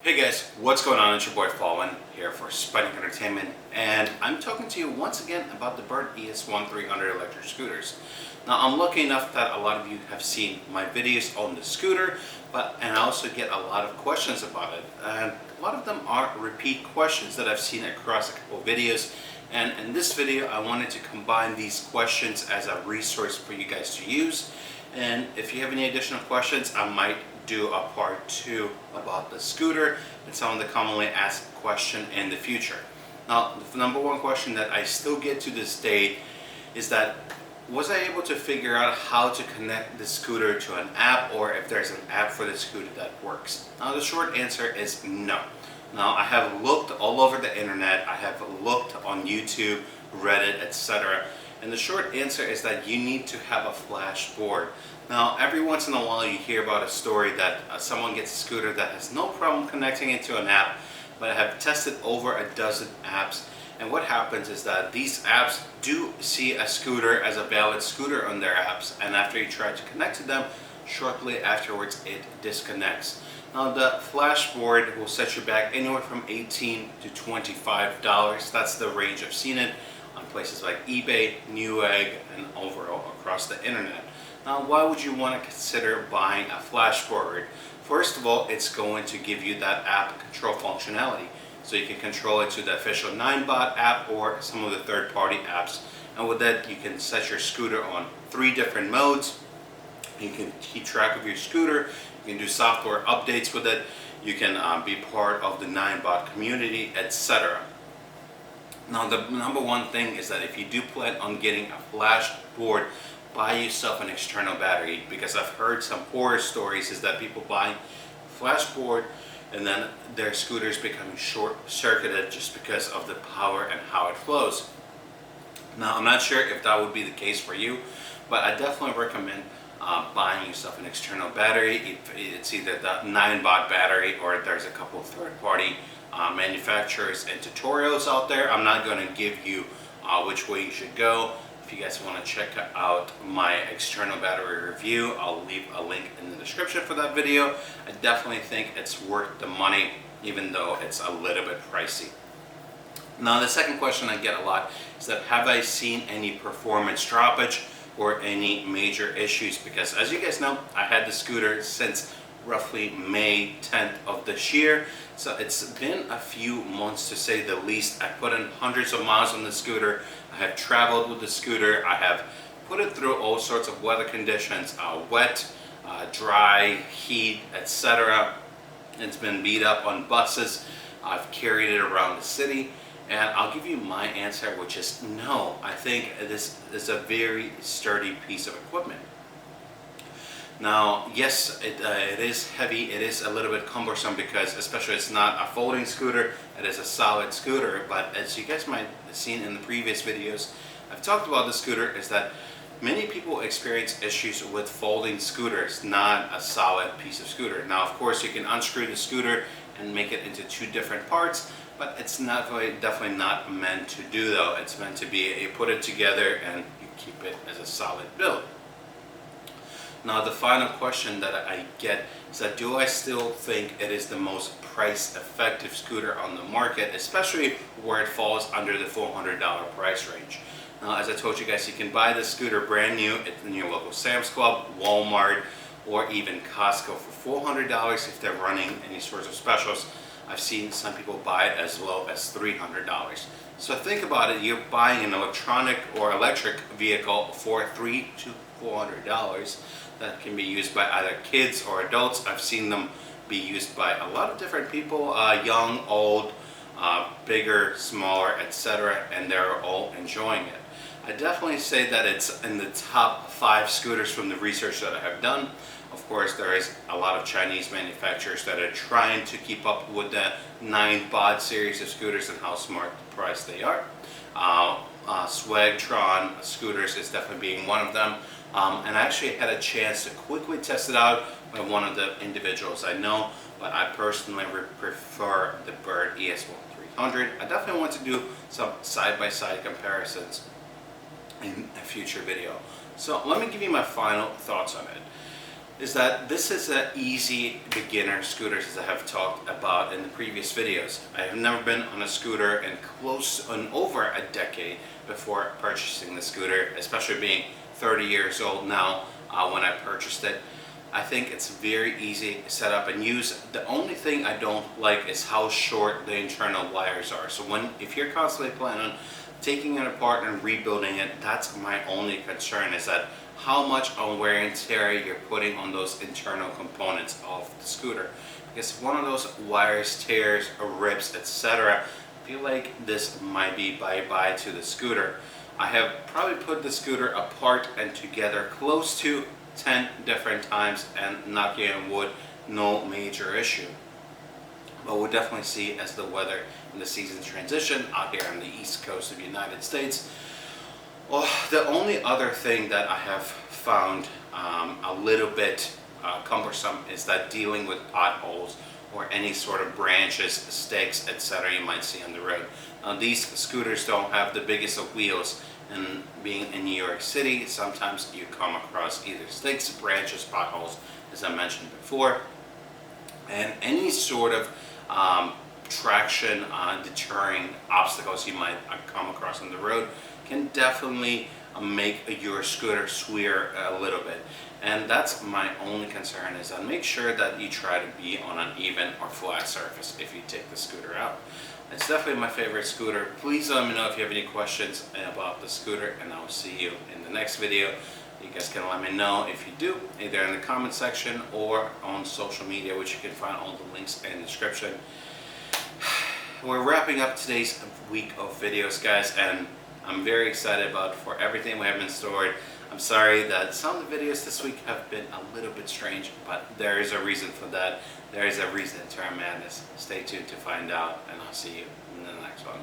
Hey guys, what's going on? It's your boy Fallen here for Sputnik Entertainment, and I'm talking to you once again about the Bird ES1-300 electric scooters. Now, I'm lucky enough that a lot of you have seen my videos on the scooter, and I also get a lot of questions about it, and a lot of them are repeat questions that I've seen across a couple of videos. And in this video, I wanted to combine these questions as a resource for you guys to use. And if you have any additional questions, I might do a part 2 about the scooter and some of the commonly asked questions in the future. Now, the number one question that I still get to this day is that, was I able to figure out how to connect the scooter to an app, or if there's an app for the scooter that works? Now, the short answer is no. Now, I have looked all over the internet, I have looked on YouTube, Reddit, etc. And the short answer is that you need to have a flash board. Now, every once in a while you hear about a story that someone gets a scooter that has no problem connecting it to an app, but I have tested over a dozen apps. And what happens is that these apps do see a scooter as a valid scooter on their apps, and after you try to connect to them, shortly afterwards it disconnects. Now, the flash board will set you back anywhere from $18 to $25. That's the range I've seen it on places like eBay, Newegg, and overall across the internet. Now, why would you want to consider buying a flash board? First of all, it's going to give you that app control functionality. So you can control it to the official Ninebot app or some of the third-party apps. And with that, you can set your scooter on 3 different modes. You can keep track of your scooter. You can do software updates with it. You can be part of the Ninebot community, etc. Now, the number one thing is that if you do plan on getting a flash board, buy yourself an external battery, because I've heard some horror stories is that people buy flash board and then their scooters becoming short-circuited just because of the power and how it flows. Now, I'm not sure if that would be the case for you, but I definitely recommend buying yourself an external battery. It's either the Ninebot battery, or there's a couple of third-party manufacturers and tutorials out there. I'm not going to give you which way you should go. If you guys want to check out my external battery review, I'll leave a link in the description for that video. I definitely think it's worth the money, even though it's a little bit pricey. Now, the second question I get a lot is that, have I seen any performance droppage or any major issues? Because as you guys know, I had the scooter since roughly May 10th of this year. So it's been a few months, to say the least. I put in hundreds of miles on the scooter. I have traveled with the scooter. I have put it through all sorts of weather conditions, wet, dry, heat, etc. It's been beat up on buses. I've carried it around the city. And I'll give you my answer, which is no. I think this is a very sturdy piece of equipment. Now, yes, it is heavy, it is a little bit cumbersome, because especially it's not a folding scooter, it is a solid scooter. But as you guys might have seen in the previous videos, I've talked about the scooter, is that many people experience issues with folding scooters, not a solid piece of scooter. Now, of course, you can unscrew the scooter and make it into 2 different parts, but it's definitely not meant to do though. It's meant to be put it together and you keep it as a solid build. Now, the final question that I get is that, do I still think it is the most price-effective scooter on the market, especially where it falls under the $400 price range? Now, as I told you guys, you can buy this scooter brand new in your local Sam's Club, Walmart, or even Costco for $400 if they're running any sorts of specials. I've seen some people buy it as low as $300. So think about it, you're buying an electronic or electric vehicle for $300 to $400 that can be used by either kids or adults. I've seen them be used by a lot of different people, young, old, bigger, smaller, etc., and they're all enjoying it. I definitely say that it's in the top 5 scooters from the research that I have done. Of course, there is a lot of Chinese manufacturers that are trying to keep up with the Ninebot series of scooters and how smart priced they are. Swagtron scooters is definitely being one of them. And I actually had a chance to quickly test it out by one of the individuals I know, but I personally prefer the Bird ES1-300. I definitely want to do some side-by-side comparisons in a future video. So let me give you my final thoughts on it. is that this is an easy beginner scooter, as I have talked about in the previous videos. I have never been on a scooter in over a decade before purchasing the scooter, especially being 30 years old now when I purchased it. I think it's very easy to set up and use. The only thing I don't like is how short the internal wires are. So if you're constantly planning on taking it apart and rebuilding it, that's my only concern, is that how much on wear and tear you're putting on those internal components of the scooter. Because if one of those wires tears or rips, etc., I feel like this might be bye-bye to the scooter. I have probably put the scooter apart and together close to 10 different times, and knocking on wood, no major issue. But we'll definitely see as the weather and the seasons transition out here on the east coast of the United States. Well, the only other thing that I have found a little bit cumbersome is that dealing with potholes or any sort of branches, stakes, etc. you might see on the road. These scooters don't have the biggest of wheels, and being in New York City, sometimes you come across either stakes, branches, potholes, as I mentioned before, and any sort of traction deterring obstacles you might come across on the road can definitely make your scooter swear a little bit. And that's my only concern, is that make sure that you try to be on an even or flat surface if you take the scooter out. It's definitely my favorite scooter. Please let me know if you have any questions about the scooter, and I'll see you in the next video. You guys can let me know if you do, either in the comment section or on social media, which you can find all the links in the description. We're wrapping up today's week of videos, guys, and I'm very excited for everything we have in store. I'm sorry that some of the videos this week have been a little bit strange, but there is a reason for that. There is a reason to our madness. Stay tuned to find out, and I'll see you in the next one.